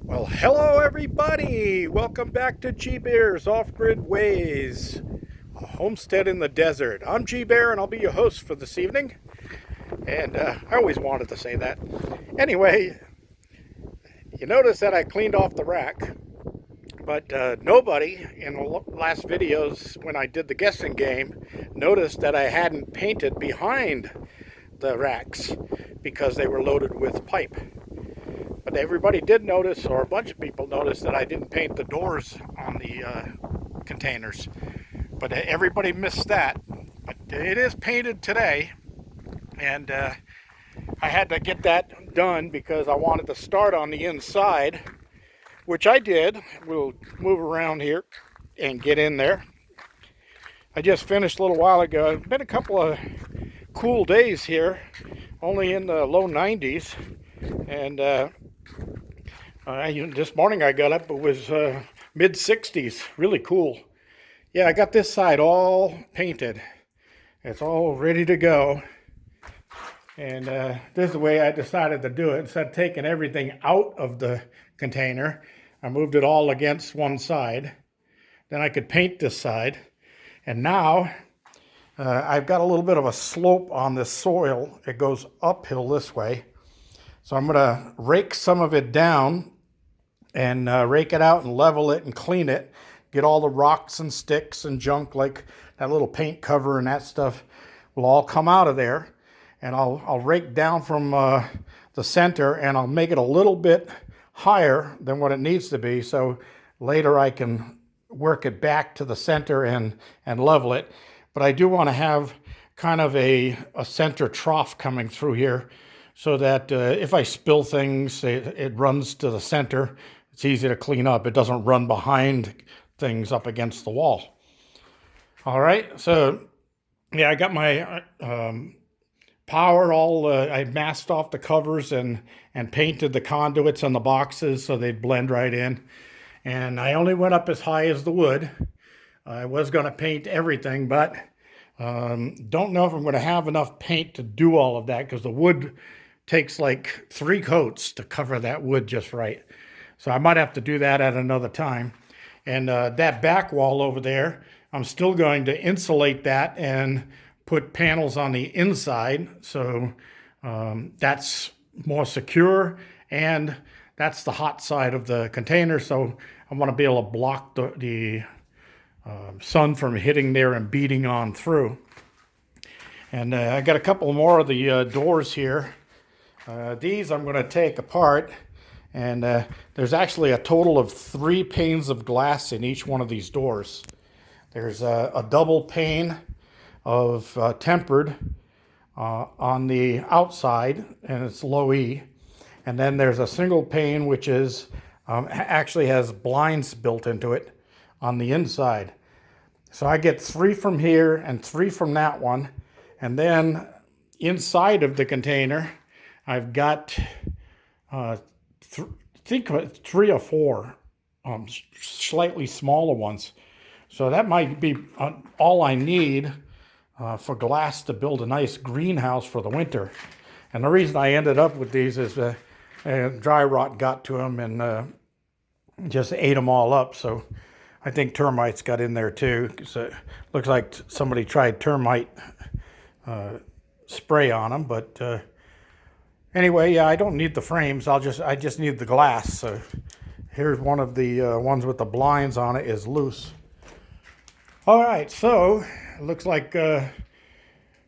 Well, hello everybody! Welcome back to G Bear's Off-Grid Ways, a homestead in the desert. I'm G Bear and I'll be your host for this evening. And I always wanted to say that. Anyway, you notice that I cleaned off the rack, but nobody in the last videos when I did the guessing game noticed that I hadn't painted behind the racks because they were loaded with pipe. But everybody did notice, or a bunch of people noticed, that I didn't paint the doors on the containers. But everybody missed that. But it is painted today, and I had to get that done because I wanted to start on the inside, which I did. We'll move around here and get in there. I just finished a little while ago. It's been a couple of cool days here, only in the low 90s, and this morning I got up, it was mid 60s, really cool. Yeah, I got this side all painted. It's all ready to go. And this is the way I decided to do it. Instead of taking everything out of the container, I moved it all against one side. Then I could paint this side. And now I've got a little bit of a slope on this soil. It goes uphill this way. So I'm going to rake some of it down and rake it out and level it and clean it. Get all the rocks and sticks and junk like that little paint cover and that stuff will all come out of there. And I'll rake down from the center and I'll make it a little bit higher than what it needs to be. So later I can work it back to the center and level it. But I do want to have kind of a center trough coming through here so that if I spill things, it runs to the center. It's easy to clean up. It doesn't run behind things up against the wall. All right, so yeah, I got my power all, I masked off the covers and painted the conduits on the boxes so they'd blend right in. And I only went up as high as the wood. I was going to paint everything, but don't know if I'm going to have enough paint to do all of that because the wood takes like 3 coats to cover that wood just right. So I might have to do that at another time. And that back wall over there, I'm still going to insulate that and put panels on the inside. So that's more secure and that's the hot side of the container. So I want to be able to block the sun from hitting there and beating on through. And I got a couple more of the doors here. These I'm going to take apart. And there's actually a total of 3 panes of glass in each one of these doors. There's a double pane of tempered on the outside, and it's low E. And then there's a single pane which is actually has blinds built into it on the inside. So I get 3 from here and 3 from that one. And then inside of the container, I've got think 3 or 4 slightly smaller ones. So that might be all I need for glass to build a nice greenhouse for the winter. And the reason I ended up with these is dry rot got to them and just ate them all up. So I think termites got in there too. So it looks like somebody tried termite spray on them, but anyway, yeah, I don't need the frames. I just need the glass. So here's one of the ones with the blinds on it is loose. All right, so it looks like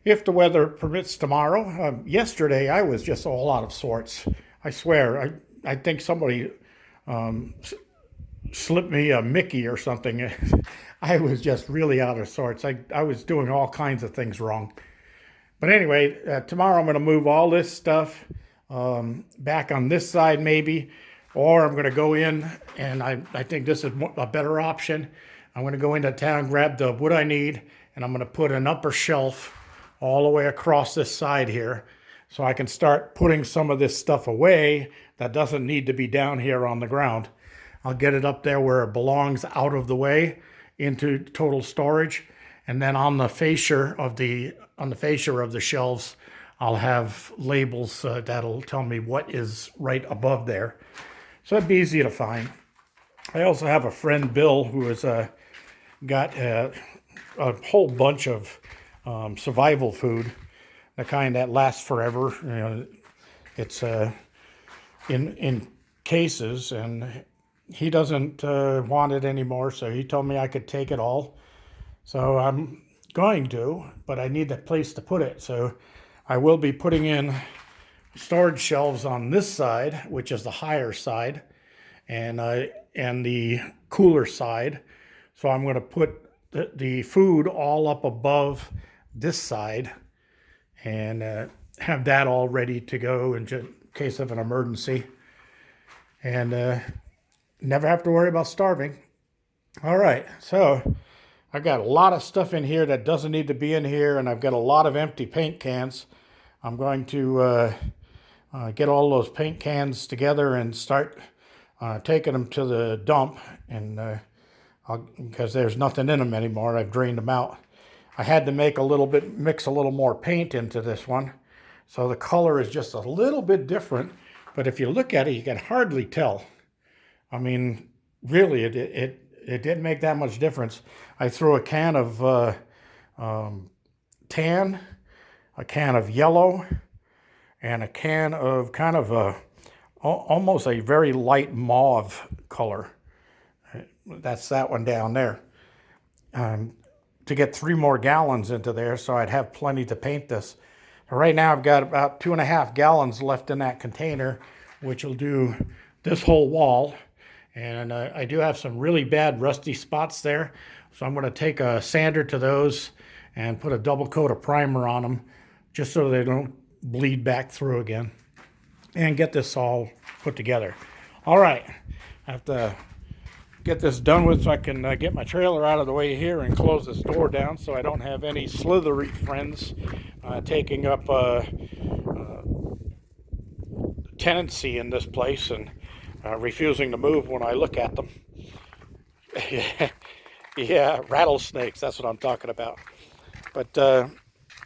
if the weather permits tomorrow. Yesterday I was just all out of sorts. I swear, I think somebody slipped me a Mickey or something. I was just really out of sorts. I was doing all kinds of things wrong. But anyway, tomorrow I'm going to move all this stuff back on this side maybe, or I'm going to go in, and I think this is a better option. I'm going to go into town, grab the wood I need, and I'm going to put an upper shelf all the way across this side here so I can start putting some of this stuff away that doesn't need to be down here on the ground. I'll get it up there where it belongs, out of the way, into total storage. And then on the fascia of the shelves, I'll have labels that'll tell me what is right above there. So it'd be easy to find. I also have a friend, Bill, who has got a whole bunch of survival food, the kind that lasts forever. You know, it's in cases, and he doesn't want it anymore, so he told me I could take it all. So I'm going to, but I need a place to put it. So I will be putting in storage shelves on this side, which is the higher side, and the cooler side. So I'm going to put the food all up above this side and have that all ready to go in case of an emergency, and never have to worry about starving. All right, so I've got a lot of stuff in here that doesn't need to be in here, and I've got a lot of empty paint cans. I'm going to get all those paint cans together and start taking them to the dump, and because there's nothing in them anymore. I've drained them out. I had to mix a little more paint into this one, so the color is just a little bit different. But if you look at it, you can hardly tell. I mean, really, it didn't make that much difference. I threw a can of tan, a can of yellow, and a can of kind of almost a very light mauve color. That's that one down there. To get 3 more gallons into there, so I'd have plenty to paint this. Right now I've got about 2.5 gallons left in that container, which will do this whole wall. And I do have some really bad rusty spots there, so I'm going to take a sander to those and put a double coat of primer on them, just so they don't bleed back through again, and get this all put together. All right, I have to get this done with so I can get my trailer out of the way here and close this door down so I don't have any slithery friends taking up tenancy in this place and refusing to move when I look at them. Yeah, rattlesnakes, that's what I'm talking about. But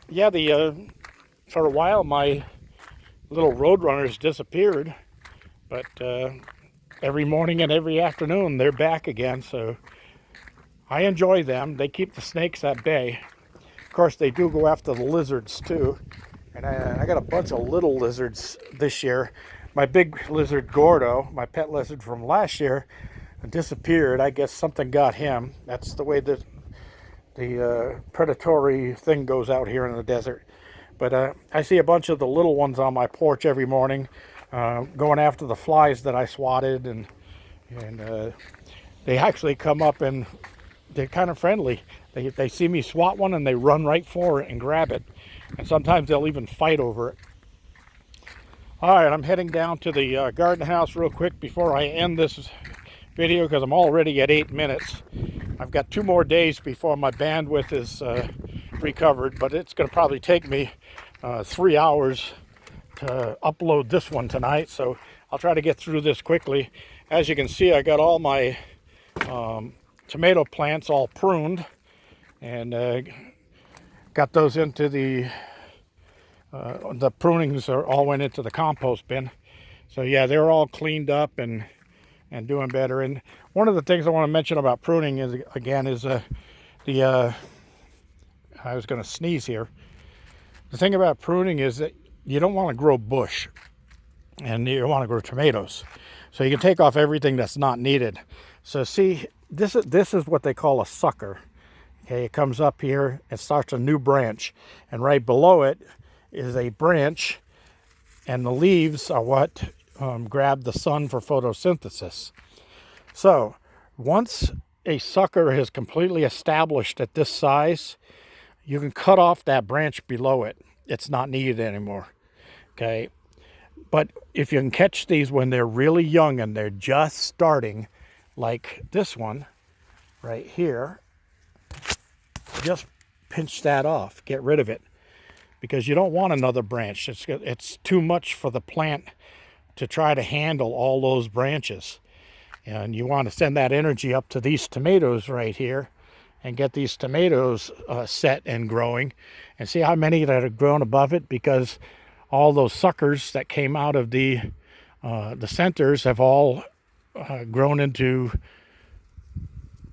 yeah, for a while my little roadrunners disappeared, but every morning and every afternoon they're back again, so I enjoy them. They keep the snakes at bay. Of course, they do go after the lizards too, and I got a bunch of little lizards this year. My big lizard Gordo, my pet lizard from last year, disappeared. I guess something got him. That's the way the predatory thing goes out here in the desert. But I see a bunch of the little ones on my porch every morning, going after the flies that I swatted, and they actually come up and they're kind of friendly. They see me swat one and they run right for it and grab it, and sometimes they'll even fight over it. All right, I'm heading down to the garden house real quick before I end this video, because I'm already at 8 minutes. I've got 2 more days before my bandwidth is recovered, but it's going to probably take me 3 hours to upload this one tonight, so I'll try to get through this quickly. As you can see, I got all my tomato plants all pruned, and got those into the prunings all went into the compost bin. So yeah, they're all cleaned up and doing better. And one of the things I want to mention about pruning is, again, is I was going to sneeze here. The thing about pruning is that you don't want to grow bush, and you don't want to grow tomatoes. So you can take off everything that's not needed. So see, this is what they call a sucker. Okay, it comes up here and starts a new branch, and right below it is a branch, and the leaves are what grab the sun for photosynthesis. So once a sucker is completely established at this size, you can cut off that branch below it. It's not needed anymore. Okay, but if you can catch these when they're really young and they're just starting, like this one right here, just pinch that off, get rid of it, because you don't want another branch. It's too much for the plant to try to handle all those branches, and you want to send that energy up to these tomatoes right here and get these tomatoes set and growing, and see how many that have grown above it, because all those suckers that came out of the centers have all grown into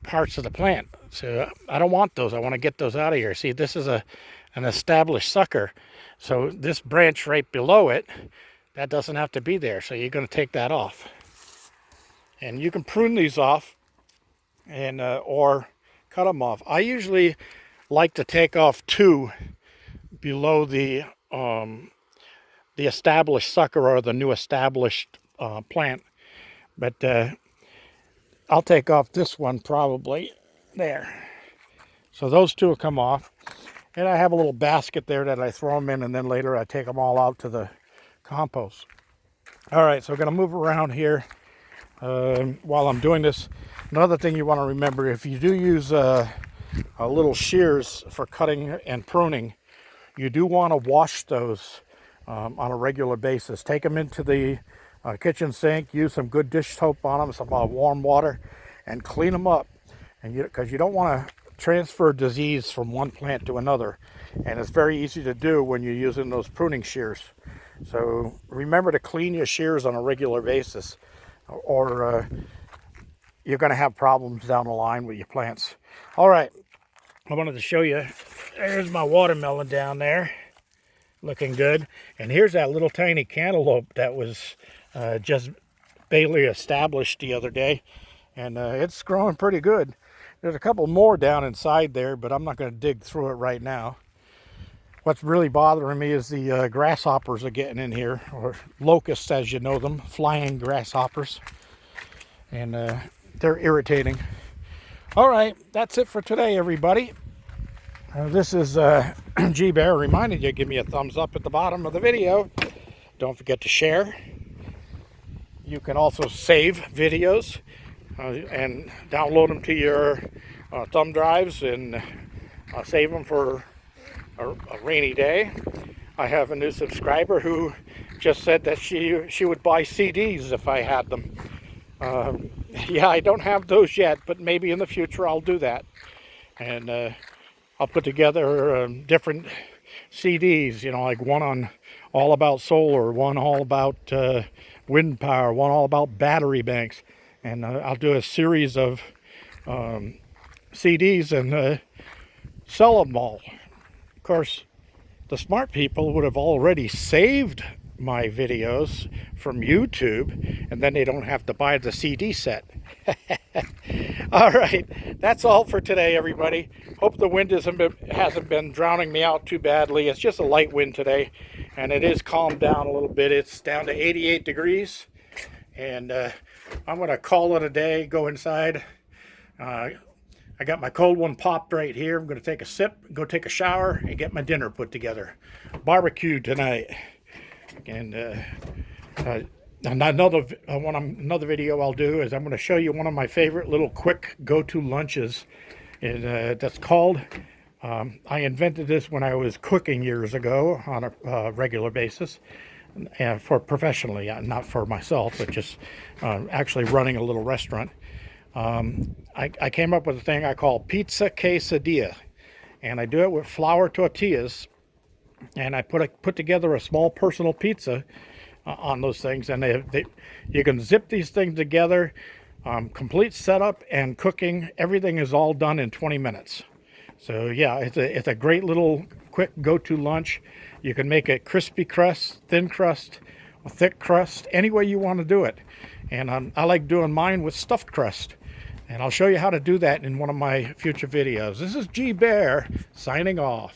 parts of the plant. So I don't want those. I want to get those out of here. See, this is an established sucker. So this branch right below it, that doesn't have to be there. So you're going to take that off. And you can prune these off and or cut them off. I usually like to take off two below the established sucker or the new established plant. But I'll take off this one probably there. So those two will come off. And I have a little basket there that I throw them in, and then later I take them all out to the compost. All right, so we're going to move around here while I'm doing this. Another thing you want to remember, if you do use little shears for cutting and pruning, you do want to wash those on a regular basis. Take them into the kitchen sink, use some good dish soap on them, some warm water, and clean them up. And because you don't want to transfer disease from one plant to another, and it's very easy to do when you're using those pruning shears. So remember to clean your shears on a regular basis, or you're going to have problems down the line with your plants. All right, I wanted to show you. There's my watermelon down there, looking good. And here's that little tiny cantaloupe that was just barely established the other day, and it's growing pretty good. There's a couple more down inside there, but I'm not going to dig through it right now. What's really bothering me is the grasshoppers are getting in here, or locusts as you know them, flying grasshoppers. And they're irritating. All right, that's it for today, everybody. This is G Bear reminding you, give me a thumbs up at the bottom of the video. Don't forget to share. You can also save videos and download them to your thumb drives and save them for a rainy day. I have a new subscriber who just said that she would buy CDs if I had them. Yeah, I don't have those yet, but maybe in the future I'll do that. And I'll put together different CDs, you know, like one on all about solar, one all about wind power, one all about battery banks. And I'll do a series of CDs and sell them all. Of course, the smart people would have already saved my videos from YouTube, and then they don't have to buy the CD set. All right, that's all for today, everybody. Hope the wind hasn't been drowning me out too badly. It's just a light wind today, and it is calmed down a little bit. It's down to 88 degrees, and I'm going to call it a day, go inside. I got my cold one popped right here. I'm going to take a sip, go take a shower, and get my dinner put together. Barbecue tonight. And another video I'll do is I'm going to show you one of my favorite little quick go-to lunches. That's called, I invented this when I was cooking years ago on a regular basis. For professionally, not for myself, but just actually running a little restaurant. I came up with a thing I call pizza quesadilla, and I do it with flour tortillas, and I put together a small personal pizza on those things, and you can zip these things together. Complete setup and cooking, everything is all done in 20 minutes. So yeah, it's a great little quick go-to lunch. You can make it crispy crust, thin crust, a thick crust, any way you want to do it. And I like doing mine with stuffed crust. And I'll show you how to do that in one of my future videos. This is G Bear signing off.